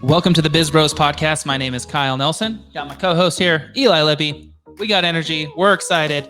Welcome to the BizBros podcast. My name is Kyle Nelson. Got my co-host here, Eli Libby. We got energy. We're excited.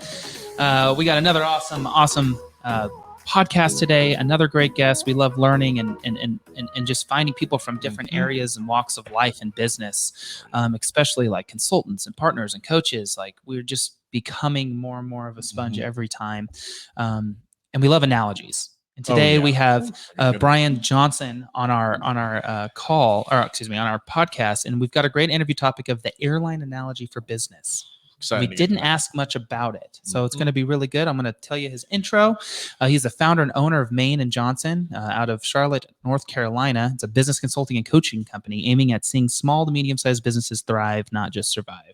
We got another awesome podcast today. Another great guest. We love learning and just finding people from different areas and walks of life and business, especially like consultants and partners and coaches. Like we're just becoming more and more of a sponge every time. And we love analogies. And today we have Brian Johnson on our call, or excuse me, on our podcast, and we've got a great interview topic of the airline analogy for business. We didn't ask much about it, so it's going to be really good. I'm going to tell you his intro. He's the founder and owner of Main and Johnson out of Charlotte, North Carolina. It's a business consulting and coaching company aiming at seeing small to medium-sized businesses thrive, not just survive.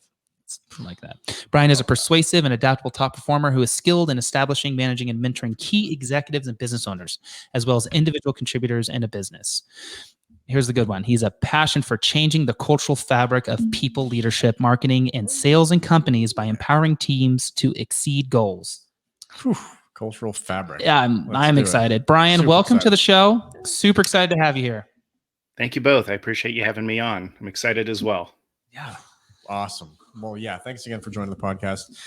Like that. Brian is a persuasive and adaptable top performer who is skilled in establishing, managing, and mentoring key executives and business owners, as well as individual contributors in a business. Here's the good one. He's a passion for changing the cultural fabric of people, leadership, marketing, and sales in companies by empowering teams to exceed goals. Whew, cultural fabric. Yeah, I'm excited. Brian, Super welcome excited. to the show. Super excited to have you here. Thank you both. I appreciate you having me on. I'm excited as well. Yeah. Awesome. Well, yeah, thanks again for joining the podcast.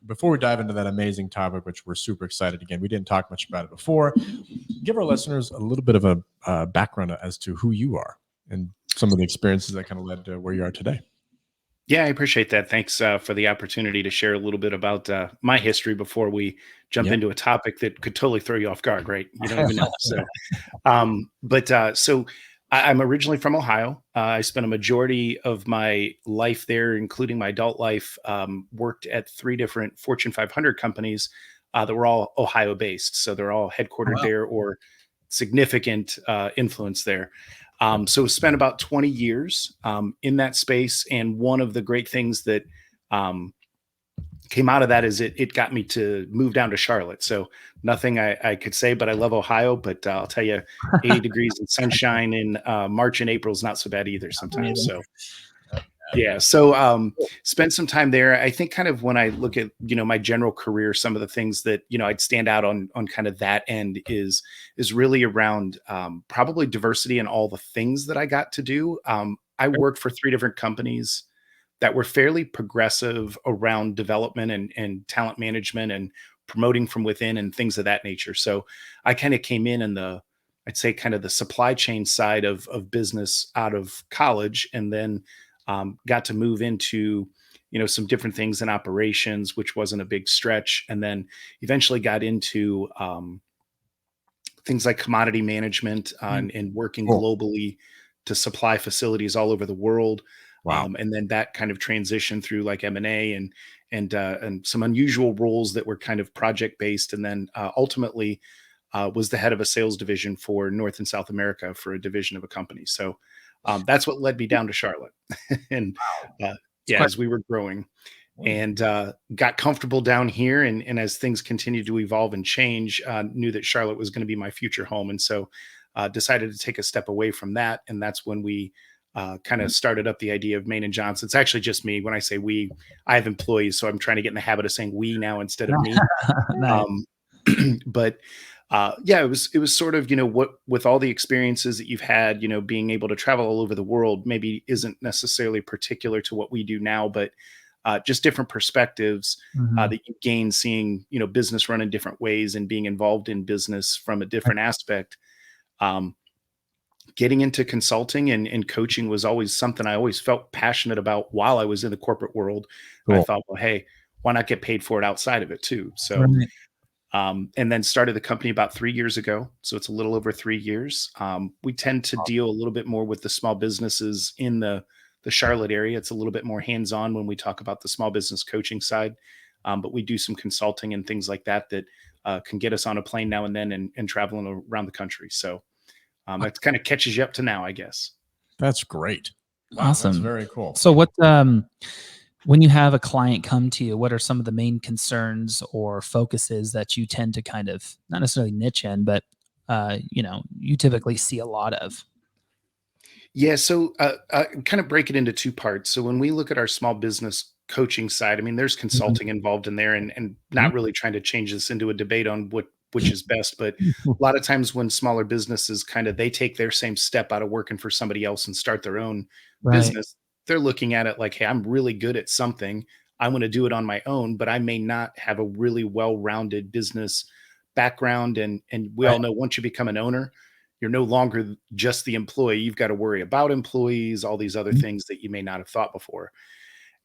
Before we dive into that amazing topic, which we're super excited, again, we didn't talk much about it before, give our listeners a little bit of a background as to who you are and some of the experiences that kind of led to where you are today. Yeah, I appreciate that. Thanks for the opportunity to share a little bit about my history before we jump into a topic that could totally throw you off guard, right? You don't even know. So, I'm originally from Ohio. I spent a majority of my life there, including my adult life, worked at 3 different Fortune 500 companies that were all Ohio-based. So they're all headquartered there or significant influence there. So spent about 20 years in that space. And one of the great things that came out of that is it got me to move down to Charlotte. So nothing I could say, but I love Ohio. But I'll tell you, 80 degrees and sunshine in March and April is not so bad either sometimes. So yeah, so spent some time there. I think kind of when I look at, my general career, some of the things that, I'd stand out on kind of that end is really around probably diversity and all the things that I got to do. I worked for 3 different companies that were fairly progressive around development and talent management and promoting from within and things of that nature. So I kind of came in I'd say kind of the supply chain side of business out of college, and then got to move into, some different things in operations, which wasn't a big stretch. And then eventually got into things like commodity management and working globally to supply facilities all over the world. Wow. And then that kind of transitioned through like M&A and some unusual roles that were kind of project based. And then ultimately was the head of a sales division for North and South America for a division of a company. So that's what led me down to Charlotte. And as we were growing and got comfortable down here. And as things continued to evolve and change, knew that Charlotte was going to be my future home. And so decided to take a step away from that. And that's when we kind of started up the idea of Main and Johnson. It's actually just me. When I say we, I have employees, so I'm trying to get in the habit of saying we now instead of me. Nice. But it was sort of, what with all the experiences that you've had, being able to travel all over the world maybe isn't necessarily particular to what we do now, but just different perspectives that you gain seeing, business run in different ways and being involved in business from a different aspect. Getting into consulting and coaching was always something I always felt passionate about while I was in the corporate world. Cool. I thought, well, hey, why not get paid for it outside of it too? So, and then started the company about 3 years ago. So it's a little over 3 years. We tend to deal a little bit more with the small businesses in the Charlotte area. It's a little bit more hands-on when we talk about the small business coaching side. But we do some consulting and things like that can get us on a plane now and then and traveling around the country. So that kind of catches you up to now, I guess. That's great. Wow, awesome. That's very cool. So what, when you have a client come to you, what are some of the main concerns or focuses that you tend to kind of not necessarily niche in, but you typically see a lot of? Yeah. So kind of break it into 2 parts. So when we look at our small business coaching side, I mean, there's consulting involved in there and not really trying to change this into a debate on what which is best. But a lot of times when smaller businesses they take their same step out of working for somebody else and start their own business, they're looking at it like, hey, I'm really good at something. I want to do it on my own, but I may not have a really well-rounded business background. And we all know once you become an owner, you're no longer just the employee. You've got to worry about employees, all these other things that you may not have thought before.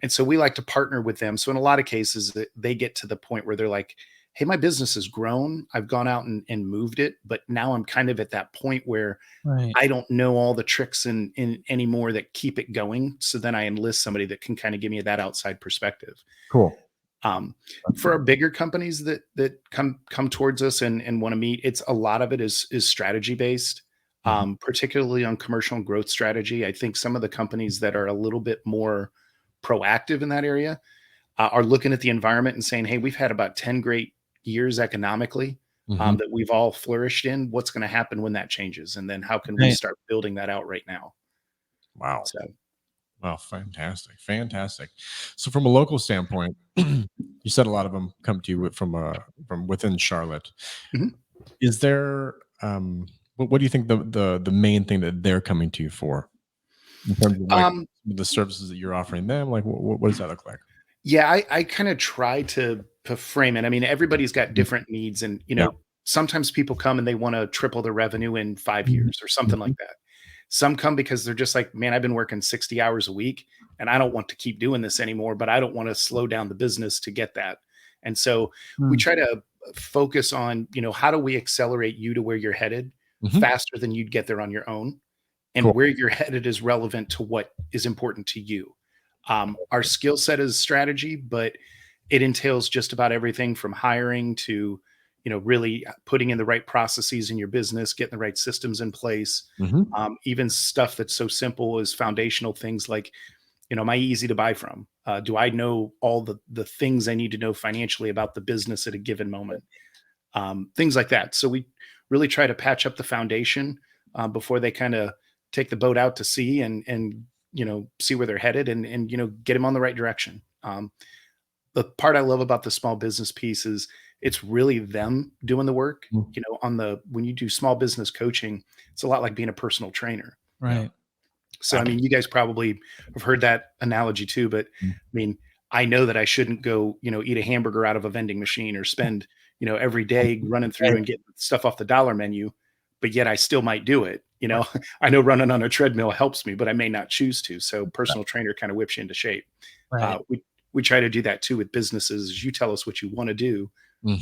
And so we like to partner with them. So in a lot of cases, they get to the point where they're like, hey, my business has grown. I've gone out and moved it, but now I'm kind of at that point where I don't know all the tricks in anymore that keep it going. So then I enlist somebody that can kind of give me that outside perspective. Cool. For our bigger companies that come towards us and want to meet, it's a lot of it is strategy based, particularly on commercial and growth strategy. I think some of the companies that are a little bit more proactive in that area are looking at the environment and saying, hey, we've had about 10 great years economically that we've all flourished in. What's going to happen when that changes? And then how can we start building that out right now? Wow. So. Wow. Fantastic. Fantastic. So from a local standpoint, you said a lot of them come to you from within Charlotte. Is there, what do you think the main thing that they're coming to you for in terms of the services that you're offering them? Like, what does that look like? Yeah, I kind of try to frame it. I mean, everybody's got different needs, and sometimes people come and they want to triple their revenue in 5 years or something like that. Some come because they're just like, man, I've been working 60 hours a week and I don't want to keep doing this anymore, but I don't want to slow down the business to get that. And so we try to focus on, how do we accelerate you to where you're headed faster than you'd get there on your own? And where you're headed is relevant to what is important to you. Our skill set is strategy, but it entails just about everything from hiring to, really putting in the right processes in your business, getting the right systems in place. Even stuff that's so simple as foundational things like, am I easy to buy from? Do I know all the things I need to know financially about the business at a given moment? Things like that. So we really try to patch up the foundation before they kind of take the boat out to sea and see where they're headed and get them on the right direction. The part I love about the small business piece is it's really them doing the work. When you do small business coaching, it's a lot like being a personal trainer. Right. So, I mean, you guys probably have heard that analogy too, but I mean, I know that I shouldn't go, eat a hamburger out of a vending machine or spend, every day running through and getting stuff off the dollar menu, but yet I still might do it. I know running on a treadmill helps me, but I may not choose to. So personal trainer kind of whips you into shape. Right. We try to do that too with businesses. Is you tell us what you want to do,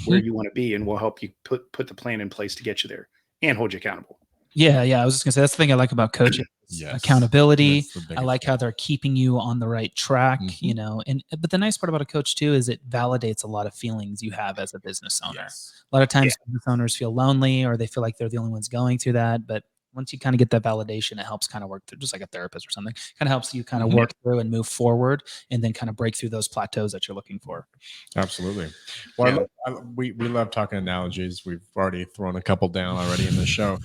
where you want to be, and we'll help you put the plan in place to get you there and hold you accountable. Yeah. I was just gonna say that's the thing I like about coaching. Accountability. I like how they're keeping you on the right track, but the nice part about a coach too is it validates a lot of feelings you have as a business owner. A lot of times business owners feel lonely or they feel like they're the only ones going through that. But once you kind of get that validation, it helps kind of work through, just like a therapist or something, kind of helps you kind of work through and move forward and then kind of break through those plateaus that you're looking for. Absolutely. Well, we love talking analogies. We've already thrown a couple down already in the show.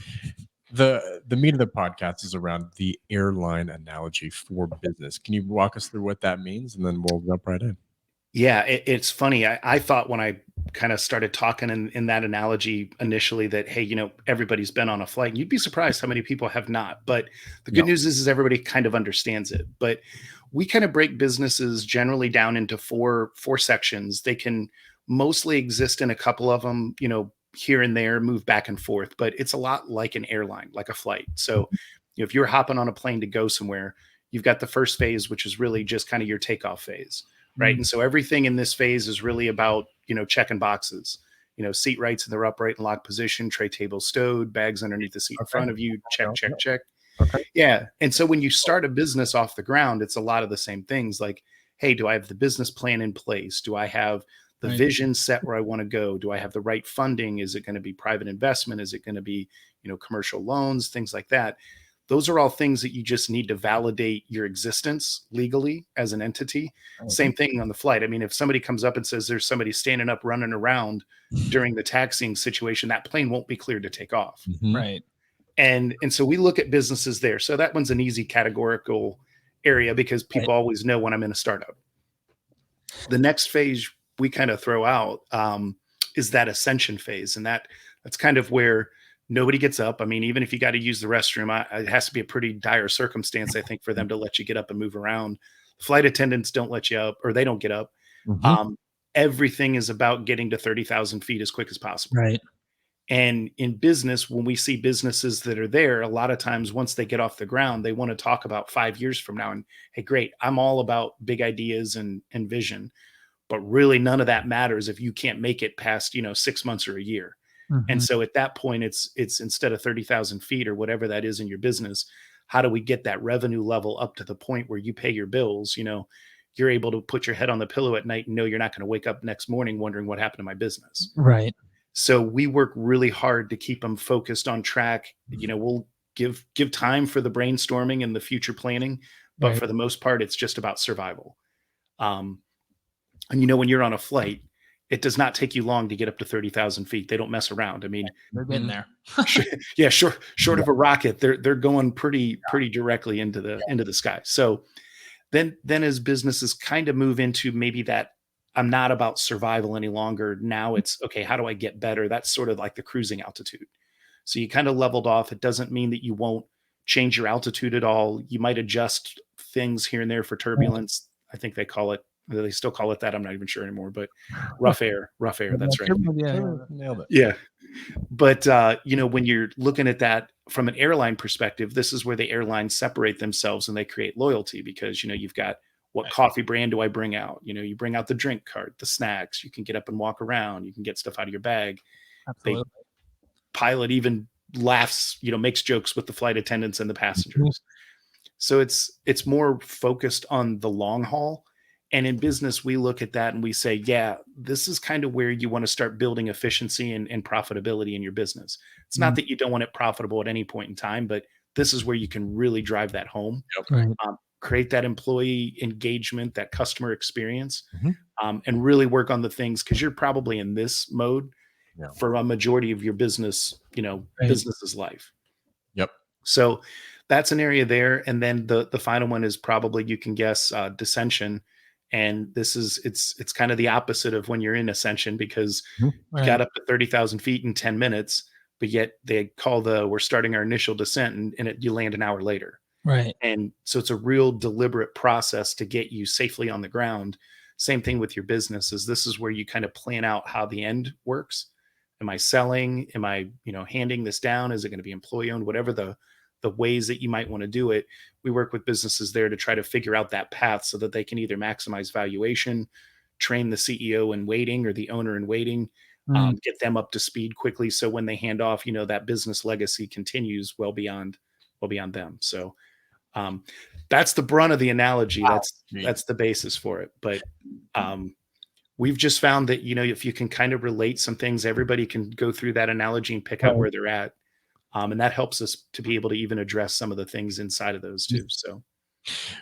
The meat of the podcast is around the airline analogy for business. Can you walk us through what that means? And then we'll jump right in. Yeah, it's funny. I thought when I kind of started talking in that analogy initially that, hey, everybody's been on a flight. And you'd be surprised how many people have not. But the good news is everybody kind of understands it. But we kind of break businesses generally down into four sections. They can mostly exist in a couple of them, here and there, move back and forth. But it's a lot like an airline, like a flight. So if you're hopping on a plane to go somewhere, you've got the first phase, which is really just kind of your takeoff phase. Right. And so everything in this phase is really about, checking boxes, seat rights in their upright and locked position, tray table stowed, bags underneath the seat in front of you. Check. Okay. Yeah. And so when you start a business off the ground, it's a lot of the same things like, hey, do I have the business plan in place? Do I have the vision set where I want to go? Do I have the right funding? Is it going to be private investment? Is it going to be, commercial loans, things like that? Those are all things that you just need to validate your existence legally as an entity. Same thing on the flight. I mean, if somebody comes up and says there's somebody standing up running around during the taxiing situation, that plane won't be cleared to take off. Right. And so we look at businesses there. So that one's an easy categorical area because people always know when I'm in a startup. The next phase we kind of throw out is that ascension phase. And that's kind of where nobody gets up. I mean, even if you got to use the restroom, it has to be a pretty dire circumstance, I think, for them to let you get up and move around. Flight attendants don't let you up, or they don't get up. Everything is about getting to 30,000 feet as quick as possible. Right. And in business, when we see businesses that are there, a lot of times once they get off the ground, they want to talk about 5 years from now. And hey, great, I'm all about big ideas and vision, but really none of that matters if you can't make it past, 6 months or a year. And so at that point, it's instead of 30,000 feet or whatever that is in your business, how do we get that revenue level up to the point where you pay your bills? You're able to put your head on the pillow at night and know you're not going to wake up next morning wondering what happened to my business. Right. So we work really hard to keep them focused on track. We'll give time for the brainstorming and the future planning, but Right. for the most part, it's just about survival. And when you're on a flight, it does not take you long to get up to 30,000 feet. They don't mess around. I mean, They're getting there. short of a rocket, they're going pretty directly into the sky. So then as businesses kind of move into maybe that, I'm not about survival any longer. Now it's, okay, how do I get better? That's sort of like the cruising altitude. So you kind of leveled off. It doesn't mean that you won't change your altitude at all. You might adjust things here and there for turbulence. I think they still call it that. I'm not even sure anymore, but rough air. That's right. Nailed it. Yeah. But, when you're looking at that from an airline perspective, this is where the airlines separate themselves and they create loyalty because, you've got, what coffee brand do I bring out? You bring out the drink cart, the snacks, you can get up and walk around, you can get stuff out of your bag. Absolutely. The pilot even laughs, makes jokes with the flight attendants and the passengers. So it's more focused on the long haul. And in business, we look at that and we say, yeah, this is kind of where you want to start building efficiency and profitability in your business. It's not that you don't want it profitable at any point in time, but this is where you can really drive that home. Right. Create that employee engagement, that customer experience, and really work on the things, because you're probably in this mode for a majority of your business, business's life. Yep. So that's an area there. And then the final one is probably, you can guess, dissension. And it's kind of the opposite of when you're in ascension, because you got up to 30,000 feet in 10 minutes, but yet they call we're starting our initial descent and you land an hour later. Right. And so it's a real deliberate process to get you safely on the ground. Same thing with your business. This is where you kind of plan out how the end works. Am I selling? Am I, handing this down? Is it going to be employee owned? Whatever the ways that you might want to do it. We work with businesses there to try to figure out that path so that they can either maximize valuation, train the CEO in waiting or the owner in waiting, get them up to speed quickly. So when they hand off, that business legacy continues well beyond them. So that's the brunt of the analogy. Wow. That's the basis for it. But we've just found that, if you can kind of relate some things, everybody can go through that analogy and pick out where they're at. And that helps us to be able to even address some of the things inside of those too. So,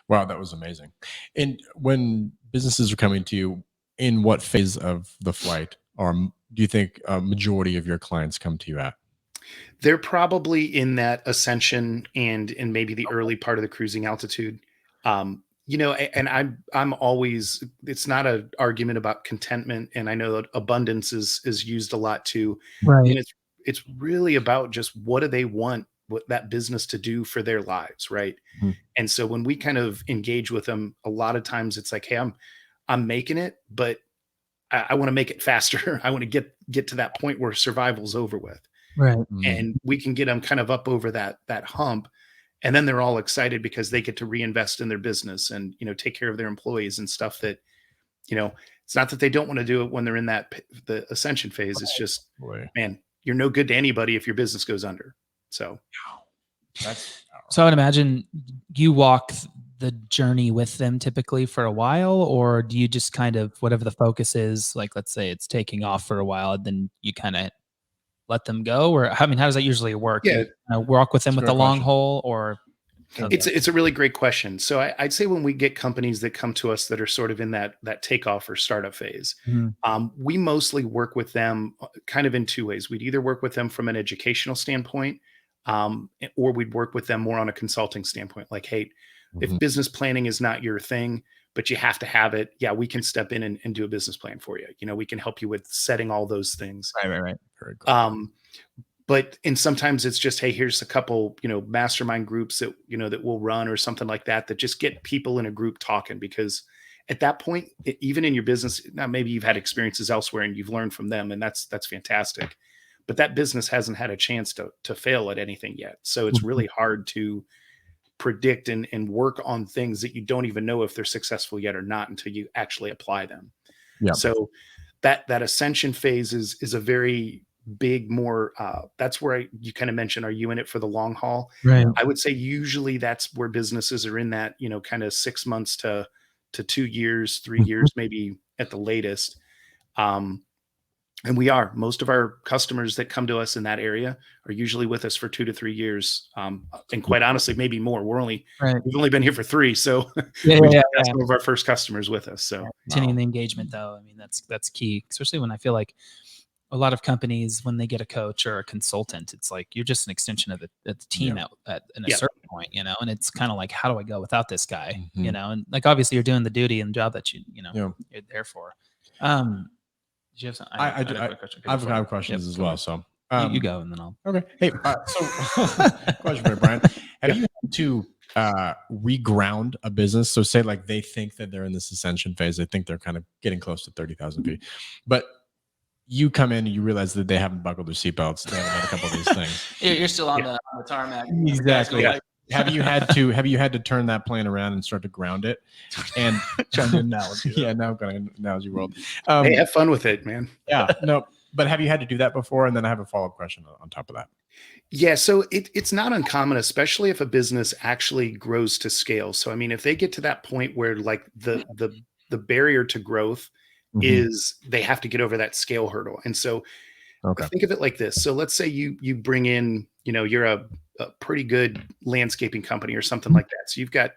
wow, that was amazing. And when businesses are coming to you, in what phase of the flight, or do you think a majority of your clients come to you at? They're probably in that ascension and maybe the early part of the cruising altitude. And I'm always, it's not an argument about contentment. And I know that abundance is used a lot too. Right. And it's really about just what do they want what that business to do for their lives. Right. And so when we kind of engage with them, a lot of times it's like, hey, I'm making it, but I want to make it faster. I want to get to that point where survival's over with. Right. And we can get them kind of up over that hump. And then they're all excited because they get to reinvest in their business and, take care of their employees and stuff that, it's not that they don't want to do it when they're in the ascension phase. It's just, man, you're no good to anybody if your business goes under. So I would imagine you walk the journey with them typically for a while, or do you just kind of, whatever the focus is, like, let's say it's taking off for a while, then you kind of let them go? Or, I mean, how does that usually work? Yeah. You walk with them with the long haul, or? It's a really great question. So I'd say when we get companies that come to us that are sort of in that takeoff or startup phase, we mostly work with them kind of in two ways. We'd either work with them from an educational standpoint, or we'd work with them more on a consulting standpoint. Like, hey, if business planning is not your thing, but you have to have it. Yeah, we can step in and do a business plan for you. We can help you with setting all those things. Right. Very cool. And sometimes it's just, hey, here's a couple, mastermind groups that, that we'll run or something like that, that just get people in a group talking, because at that point, even in your business, now maybe you've had experiences elsewhere and you've learned from them, and that's fantastic. But that business hasn't had a chance to fail at anything yet. So it's really hard to predict and work on things that you don't even know if they're successful yet or not until you actually apply them. Yeah. So that ascension phase is a very big, more that's where you kind of mentioned, are you in it for the long haul? Right. I would say usually that's where businesses are in that, kind of 6 months to 2 years, 3 years, maybe at the latest. And most of our customers that come to us in that area are usually with us for 2 to 3 years. And quite honestly, maybe more. We've only been here for 3. So we've got some of our first customers with us. So continuing the engagement, though, I mean, that's key, especially when I feel like a lot of companies, when they get a coach or a consultant, it's like you're just an extension of the team at a certain point, and it's kind of like, how do I go without this guy? And like, obviously you're doing the duty and job that you're there for. Did you have something? I have questions as well. So you go, and then I'll. Okay. Hey, so question for you, Brian. Have you had to reground a business? So say like they think that they're in this ascension phase. They think they're kind of getting close to 30,000 feet, but you come in and you realize that they haven't buckled their seatbelts. They haven't done a couple of these things. You're still on the tarmac. Exactly. Yeah. Have you had to turn that plane around and start to ground it? And trying to analogy. Yeah, now I'm going to analogy world. Hey, have fun with it, man. Yeah, no, but have you had to do that before? And then I have a follow-up question on top of that. Yeah, so it's not uncommon, especially if a business actually grows to scale. So I mean, if they get to that point where like the barrier to growth is they have to get over that scale hurdle. And so think of it like this. So let's say you bring in, you're a pretty good landscaping company or something like that. So you've got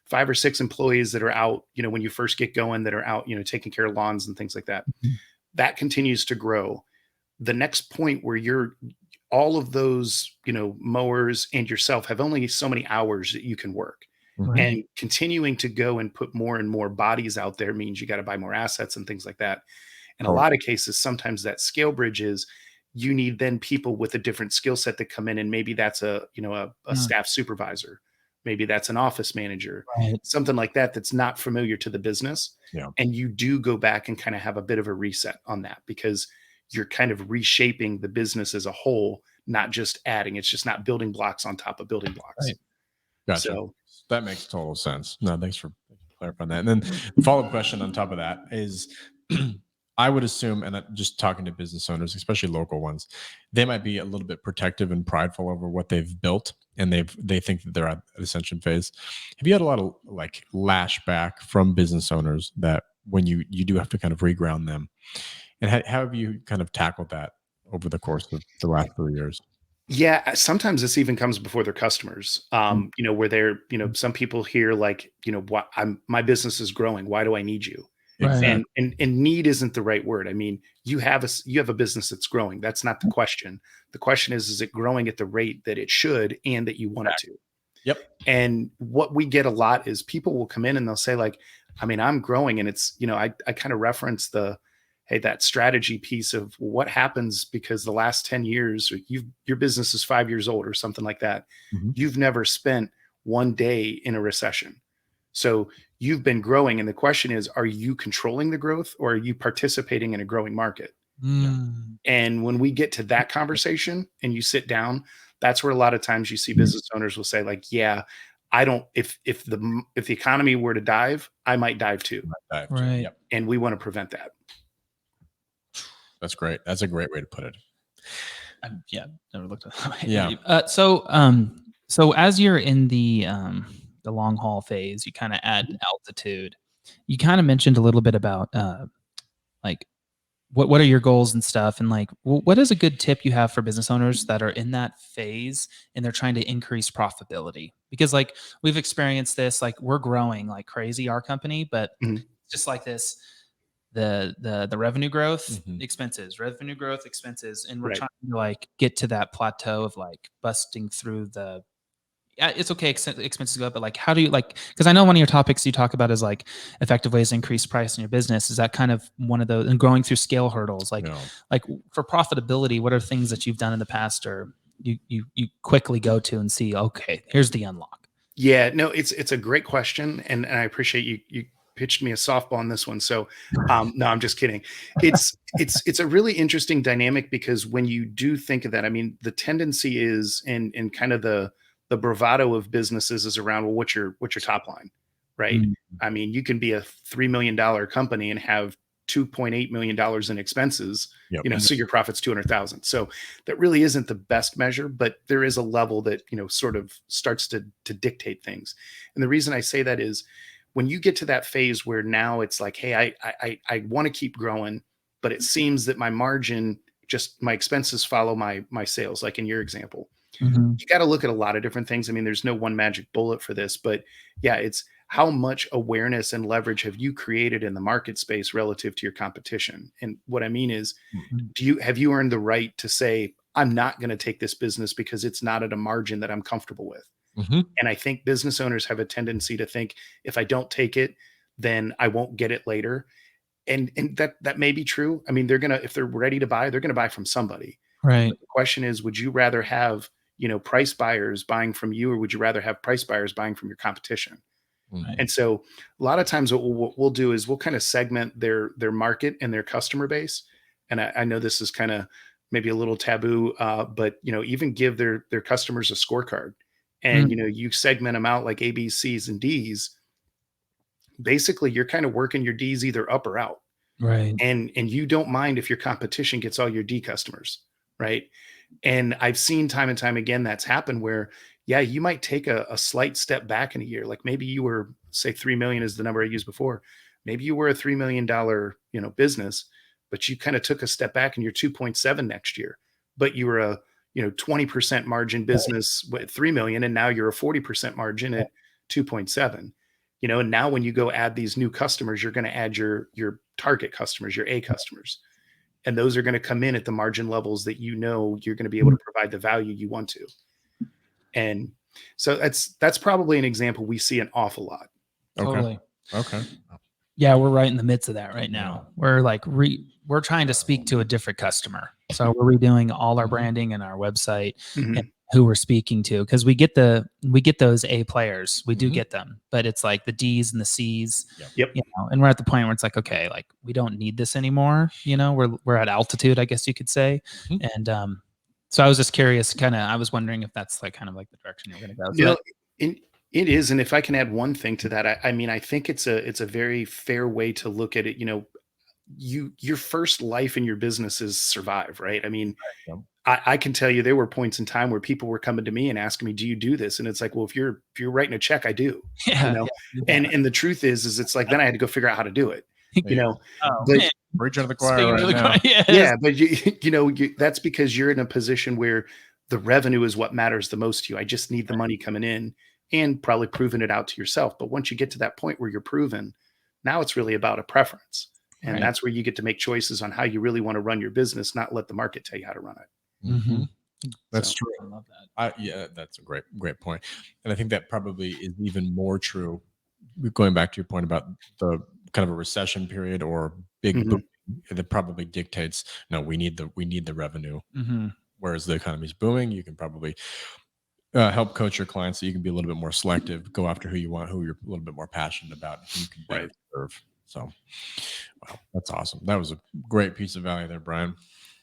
5 or 6 employees that are out, when you first get going, that are out, taking care of lawns and things like that. That continues to grow. The next point where you're all of those, mowers and yourself have only so many hours that you can work. And continuing to go and put more and more bodies out there means you got to buy more assets and things like that. In a lot of cases, sometimes that scale bridge is you need then people with a different skill set that come in, and maybe that's a staff supervisor, maybe that's an office manager, something like that that's not familiar to the business. And you do go back and kind of have a bit of a reset on that, because you're kind of reshaping the business as a whole, not just adding. It's just not building blocks on top of building blocks. Gotcha. So that makes total sense. No, thanks for clarifying that. And then the follow-up question on top of that is, I would assume, and just talking to business owners, especially local ones, they might be a little bit protective and prideful over what they've built, and they think that they're at ascension phase. Have you had a lot of like lashback from business owners that when you do have to kind of reground them, and how have you kind of tackled that over the course of the last 3 years? Yeah, sometimes this even comes before their customers. Where they're, some people hear like, my business is growing. Why do I need you? Exactly. And need isn't the right word. I mean, you have a business that's growing. That's not the question. The question is it growing at the rate that it should and that you want it to? Yep. And what we get a lot is people will come in and they'll say like, I mean, I'm growing, and it's, I kind of reference that strategy piece of what happens because the last 10 years, your business is 5 years old or something like that. You've never spent one day in a recession. So you've been growing. And the question is, are you controlling the growth, or are you participating in a growing market? And when we get to that conversation and you sit down, that's where a lot of times you see business owners will say like, yeah, I don't, if the economy were to dive, I might dive too. Right. Yep. And we want to prevent that. That's great. That's a great way to put it. Never looked at that. Yeah. So as you're in the long haul phase, you kind of add altitude. You kind of mentioned a little bit about like what are your goals and stuff, and like what is a good tip you have for business owners that are in that phase and they're trying to increase profitability? Because like we've experienced this, like we're growing like crazy, our company, but just like this. The revenue growth, expenses, and we're trying to like get to that plateau of like busting through the yeah, it's okay, expenses go up, but like, how do you like, because I know one of your topics you talk about is like effective ways to increase price in your business. Is that kind of one of those, and growing through scale hurdles? Like, like for profitability, what are things that you've done in the past or you quickly go to and see, okay, here's the unlock? Yeah, no, it's a great question, and I appreciate you pitched me a softball on this one. So, no, I'm just kidding. It's a really interesting dynamic because when you do think of that, I mean, the tendency is, and kind of the bravado of businesses is around, well, what's your top line, right? Mm. I mean, you can be a $3 million company and have $2.8 million in expenses, Yep. you know, so your profit's 200,000. So that really isn't the best measure, but there is a level that, you know, sort of starts to dictate things. And the reason I say that is when you get to that phase where now it's like, hey, I want to keep growing, but it seems that my margin, just my expenses follow my sales, like in your example. Mm-hmm. You got to look at a lot of different things. I mean, there's no one magic bullet for this, but yeah, it's how much awareness and leverage have you created in the market space relative to your competition? And what I mean is, have you earned the right to say, I'm not going to take this business because it's not at a margin that I'm comfortable with? Mm-hmm. And I think business owners have a tendency to think, if I don't take it, then I won't get it later. And that may be true. I mean, if they're ready to buy, they're going to buy from somebody. Right. But the question is, would you rather have, you know, price buyers buying from you, or would you rather have price buyers buying from your competition? Right. And so a lot of times what we'll do is we'll kind of segment their market and their customer base. And I know this is kind of maybe a little taboo, but, you know, even give their customers a scorecard. And, you know, you segment them out like A, B, C's, and D's. Basically, you're kind of working your D's either up or out. Right. And you don't mind if your competition gets all your D customers, right? And I've seen time and time again that's happened where, yeah, you might take a slight step back in a year. Like maybe you were, say, 3 million is the number I used before. Maybe you were a $3 million, you know, business, but you kind of took a step back and you're 2.7 next year. But you were a, you know, 20% margin business with 3 million, and now you're a 40% margin at 2.7. You know, and now when you go add these new customers, you're going to add your target customers, your A customers. And those are going to come in at the margin levels that, you know, you're going to be able to provide the value you want to. And so that's probably an example we see an awful lot. Totally. Okay. Yeah, we're right in the midst of that right now. We're like we're trying to speak to a different customer. So we're redoing all our branding and our website and who we're speaking to, because we get those A players. We do get them, but it's like the D's and the C's. Yep. You know, and we're at the point where it's like, okay, like we don't need this anymore. You know, we're at altitude, I guess you could say. And so I was just curious, I was wondering if that's like kind of like the direction you're going to go. So it is. And if I can add one thing to that, I mean, I think it's a very fair way to look at it. You know, your first life in your business is survive, right? I mean, I can tell you there were points in time where people were coming to me and asking me, do you do this? And it's like, well, if you're writing a check, I do. Yeah, you know? And the truth is it's like, then I had to go figure out how to do it. You know, but Preach under the choir right now. Yeah, but you know, that's because you're in a position where the revenue is what matters the most to you. I just need the money coming in, and probably proving it out to yourself. But once you get to that point where you're proven, now it's really about a preference. And that's where you get to make choices on how you really want to run your business, not let the market tell you how to run it. That's true. I love that. Yeah, that's a great point. And I think that probably is even more true. Going back to your point about the kind of a recession period or big boom, that probably dictates, no, we need the revenue. Whereas the economy's booming, you can probably help coach your clients so you can be a little bit more selective, go after who you want, who you're a little bit more passionate about, who you can better serve. So, wow, that's awesome. That was a great piece of value there, Brian.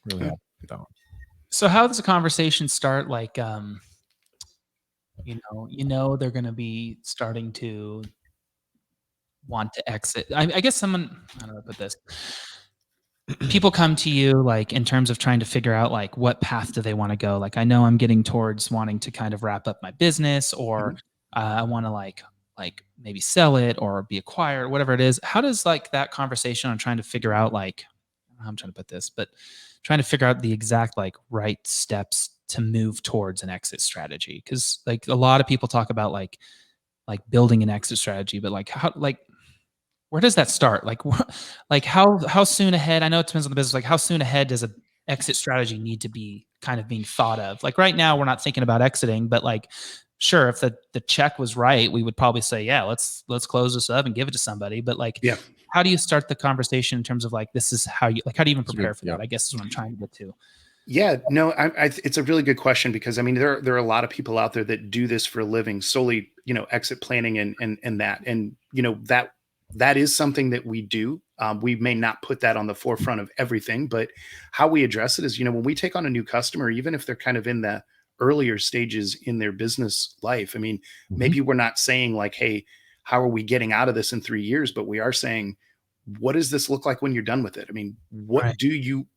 Really happy with that one. So how does the conversation start? Like, you know, they're going to be starting to want to exit. I guess how do I put this? People come to you like in terms of trying to figure out like what path do they want to go. Like, I know I'm getting towards wanting to kind of wrap up my business, or I want to like maybe sell it or be acquired, whatever it is. How does like that conversation on trying to figure out like, I'm trying to put this, but trying to figure out the exact like right steps to move towards an exit strategy? Because like a lot of people talk about like building an exit strategy, but like where does that start? Like how soon ahead? I know it depends on the business. Like how soon ahead does an exit strategy need to be kind of being thought of? Like right now, we're not thinking about exiting, but like sure, if the check was right, we would probably say, yeah, let's close this up and give it to somebody. But like, Yeah. how do you start the conversation in terms of like, this is how you, like, how do you even prepare for yeah. that? I guess is what I'm trying to get to. Yeah, no, it's a really good question, because I mean, there are a lot of people out there that do this for a living, solely, exit planning and that, and that is something that we do. We may not put that on the forefront of everything, but how we address it is, when we take on a new customer, even if they're kind of in the earlier stages in their business life, I mean, maybe we're not saying like, hey, how are we getting out of this in 3 years? But we are saying, what does this look like when you're done with it? I mean, Right.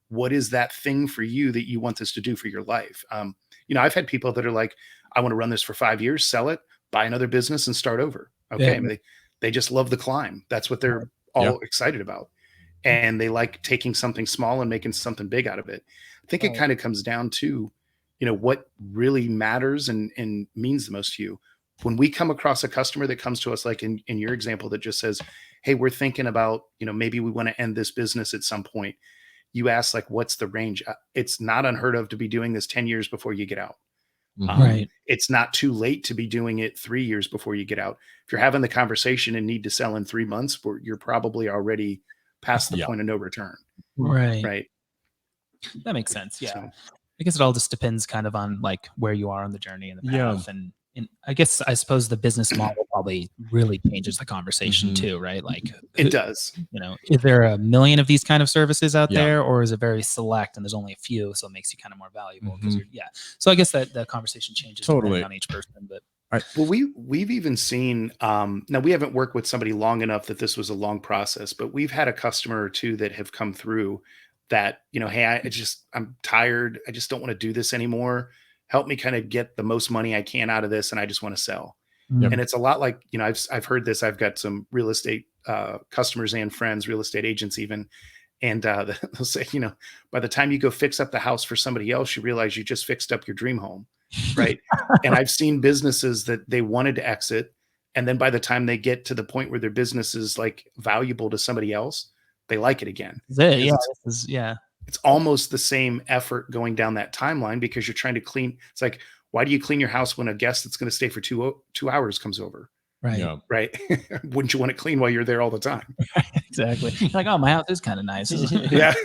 what is that thing for you that you want this to do for your life? I've had people that are like, I want to run this for 5 years, sell it, buy another business and start over. Okay. Yeah. I mean, they just love the climb. That's what they're all excited about. And they like taking something small and making something big out of it. I think it kind of comes down to, what really matters and means the most to you. When we come across a customer that comes to us, like in your example, that just says, hey, we're thinking about, maybe we want to end this business at some point. You ask, like, what's the range? It's not unheard of to be doing this 10 years before you get out. Right. It's not too late to be doing it 3 years before you get out. If you're having the conversation and need to sell in 3 months, you're probably already past the point of no return. Right. Right. That makes sense. Yeah. So, I guess it all just depends kind of on like where you are on the journey and the path. And I suppose the business model probably really changes the conversation too, right? Like it does. Is there a million of these kind of services out there, or is it very select and there's only a few, so it makes you kind of more valuable? Because so I guess that the conversation changes depending on each person. But well, we've even seen, now we haven't worked with somebody long enough that this was a long process, but we've had a customer or two that have come through that, hey, I'm tired. I just don't want to do this anymore. Help me kind of get the most money I can out of this. And I just want to sell. And it's a lot like, I've heard this. I've got some real estate customers and friends, real estate agents even. And they'll say, by the time you go fix up the house for somebody else, you realize you just fixed up your dream home. Right. And I've seen businesses that they wanted to exit. And then by the time they get to the point where their business is like valuable to somebody else, they like it again. It's almost the same effort going down that timeline, because you're trying to clean. It's like, why do you clean your house when a guest that's going to stay for 2 hours comes over? Right. Yeah. Right. Wouldn't you want to clean while you're there all the time? Exactly. Like, oh, my house is kind of nice. Yeah.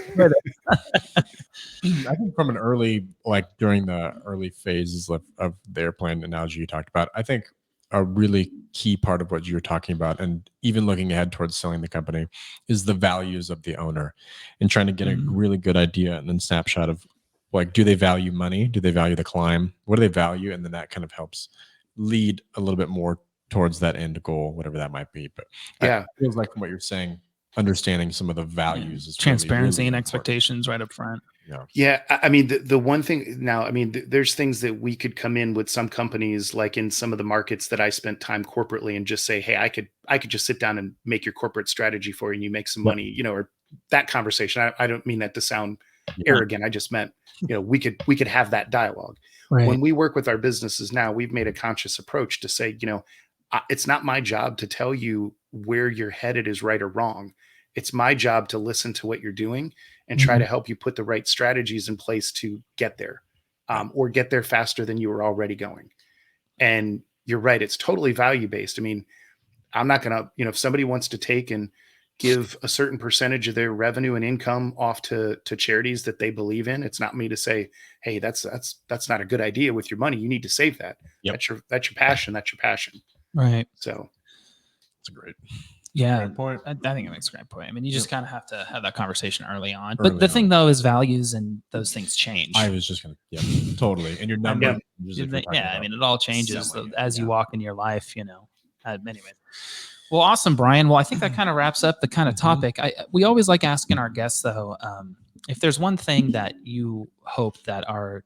I think from an early, like during the early phases of the airplane analogy you talked about, I think a really key part of what you're talking about, and even looking ahead towards selling the company, is the values of the owner, and trying to get a really good idea and then snapshot of, like, do they value money? Do they value the climb? What do they value? And then that kind of helps lead a little bit more towards that end goal, whatever that might be. But it feels like from what you're saying, understanding some of the values is transparency really and important. Expectations right up front. Yeah. I mean, the one thing now, I mean, there's things that we could come in with some companies, like in some of the markets that I spent time corporately, and just say, hey, I could just sit down and make your corporate strategy for you and you make some money, or that conversation. I don't mean that to sound arrogant. I just meant, we could have that dialogue. Right. When we work with our businesses now, we've made a conscious approach to say, it's not my job to tell you where you're headed is right or wrong. It's my job to listen to what you're doing and try to help you put the right strategies in place to get there, or get there faster than you were already going. And you're right. It's totally value-based. I mean, I'm not going to, if somebody wants to take and give a certain percentage of their revenue and income off to charities that they believe in, it's not me to say, hey, that's not a good idea with your money. You need to save that. That's your passion. That's your passion. Right. So That's a great point. I think it makes a great point. I mean, you just kind of have to have that conversation early on. But the thing though is values and those things change. I was just going to, totally. And your number. I mean, it all changes as you walk in your life, anyways. Well, awesome, Brian. Well, I think that kind of wraps up the kind of topic. We always like asking our guests though, if there's one thing that you hope that our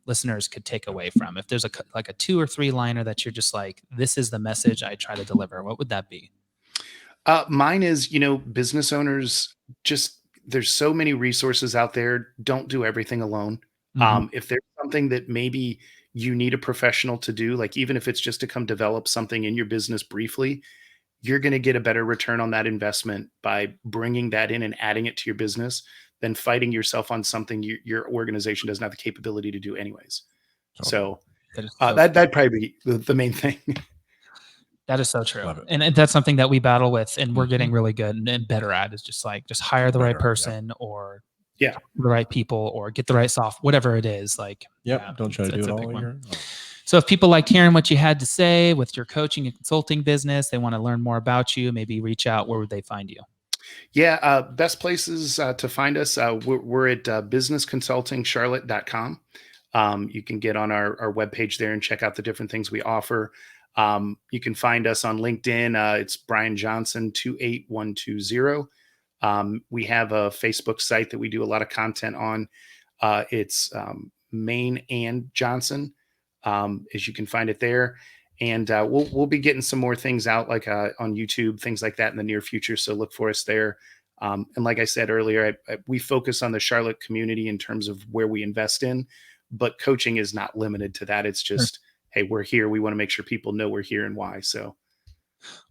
listeners could take away from, if there's a 2 or 3 liner that you're just like, this is the message I try to deliver, what would that be? Mine is, business owners, there's so many resources out there. Don't do everything alone. If there's something that maybe you need a professional to do, like even if it's just to come develop something in your business briefly, you're going to get a better return on that investment by bringing that in and adding it to your business than fighting yourself on something your organization doesn't have the capability to do anyways. So That is so That'd probably be the main thing. That is so true. Love it. And that's something that we battle with and we're Mhm. getting really good and better at, is just hire the right Better at, person or Yeah. the right people or get the right soft, whatever it is. Don't try to do it's it a all big on one. your own. So if people liked hearing what you had to say with your coaching and consulting business, they want to learn more about you, maybe reach out, where would they find you? Yeah. Best places to find us. We're at businessconsultingcharlotte.com. You can get on our webpage there and check out the different things we offer. You can find us on LinkedIn. It's Brian Johnson 28120. We have a Facebook site that we do a lot of content on. It's Main and Johnson, as you can find it there. And we'll be getting some more things out on YouTube, things like that in the near future. So look for us there. And like I said earlier, we focus on the Charlotte community in terms of where we invest in, but coaching is not limited to that. It's just, hey, we're here. We want to make sure people know we're here and why. So.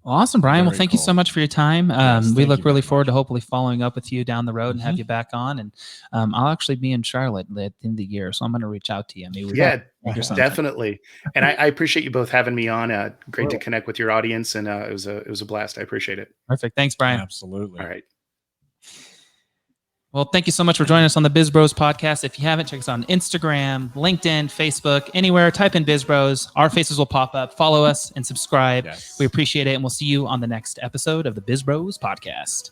Awesome, Brian. Well, Very thank you cool. so much for your time. Yes, We thank look you really very forward much. to hopefully following up with you down the road and have you back on. And I'll actually be in Charlotte at the end of the year, so I'm going to reach out to you. Maybe we can figure something. Definitely. And I appreciate you both having me on. Great to connect with your audience, and it was a blast. I appreciate it. Perfect. Thanks, Brian. Absolutely. All right. Well, thank you so much for joining us on the BizBros podcast. If you haven't, check us out on Instagram, LinkedIn, Facebook, anywhere. Type in BizBros. Our faces will pop up. Follow us and subscribe. Yes. We appreciate it, and we'll see you on the next episode of the BizBros podcast.